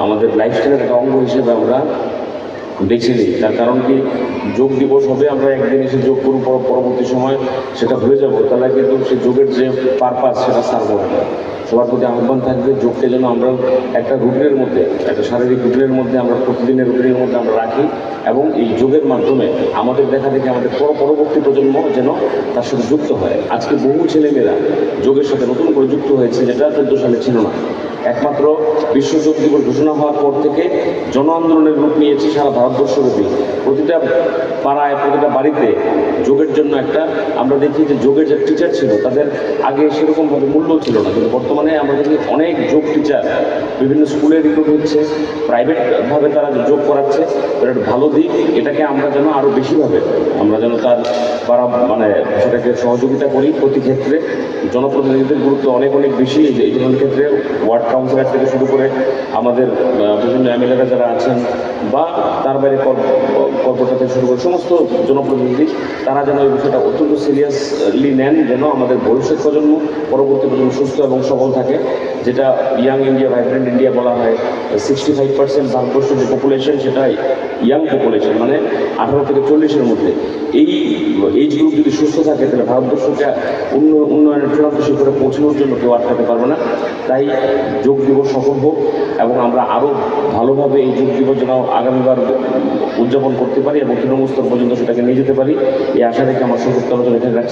আমাদের লাইফস্টাইলের একটা অঙ্গ হিসেবে আমরা বেছে নিই। তার কারণ কি, যোগ দিবস হবে, আমরা একদিন এসে যোগ করব, পরবর্তী সময় সেটা ভুলে যাব, তাহলে কিন্তু সেই যোগের যে পারপাস সেটা সার্ভ হবে না। সবার প্রতি আহ্বান থাকবে, যোগকে যেন আমরা একটা রুটিনের মধ্যে, একটা শারীরিক রুটিনের মধ্যে, আমরা প্রতিদিনের রুটিনের মধ্যে আমরা রাখি, এবং এই যোগের মাধ্যমে আমাদের দেখা দেখে আমাদের পরবর্তী প্রজন্ম যেন তার সাথে যুক্ত হয়। আজকে বহু ছেলেমেয়েরা যোগের সাথে নতুন করে যুক্ত হয়েছে, যেটা 14 সালে ছিল না। একমাত্র বিশ্ব যোগ দিবস ঘোষণা হওয়ার পর থেকে জন আন্দোলনের রূপ নিয়েছে সারা ভারতবর্ষব্যাপী। প্রতিটা পাড়ায়, প্রতিটা বাড়িতে যোগের জন্য একটা, আমরা দেখি যে যোগের যে টিচার ছিল তাদের আগে সেরকমভাবে মূল্য ছিল না, কিন্তু বর্তমানে আমরা দেখি অনেক যোগ টিচার বিভিন্ন স্কুলে রিক্রুট হচ্ছে, প্রাইভেটভাবে তারা যোগ করাচ্ছে। এটা একটা ভালো দিক, এটাকে আমরা যেন আরও বেশিভাবে আমরা যেন তার মানে সেটাকে সহযোগিতা করি। প্রতি ক্ষেত্রে জনপ্রতিনিধিদের গুরুত্ব অনেক অনেক বেশি এই ধরনের ক্ষেত্রে। ওয়ার্ড কাউন্সিলর থেকে শুরু করে আমাদের বিভিন্ন এমএলএরা যারা আছেন, বা তার বাইরে কর্পোরেটর থেকে শুরু করে সমস্ত জনপ্রতিনিধি, তারা যেন এই বিষয়টা অত্যন্ত সিরিয়াসলি নেন, যেন আমাদের ভবিষ্যৎ প্রজন্ম, পরবর্তী প্রজন্ম সুস্থ এবং সবল থাকে। যেটা ইয়াং ইন্ডিয়া, ভাইব্রেন্ট ইন্ডিয়া বলা হয়। 65% ভারতবর্ষের যে পপুলেশন, সেটা ইয়াং পপুলেশন, মানে 18 থেকে 40-এর মধ্যে। এই এইজ গ্রুপ যদি সুস্থ থাকে, তাহলে ভারতবর্ষকে উন্নয়নের চূড়ান্ত শিখরে পৌঁছানোর জন্য কেউ আটকাতে পারবে না। তাই যোগ দিবস সফল হোক, এবং আমরা আরও ভালোভাবে এই যোগ দিবস যেন আগামীবার উদযাপন করতে পারি এবং তৃণমূল স্তর পর্যন্ত সেটাকে নিয়ে যেতে পারি, এই আশা রেখে আমার সংক্ষিপ্ত আলোচনা এখানে রাখছি।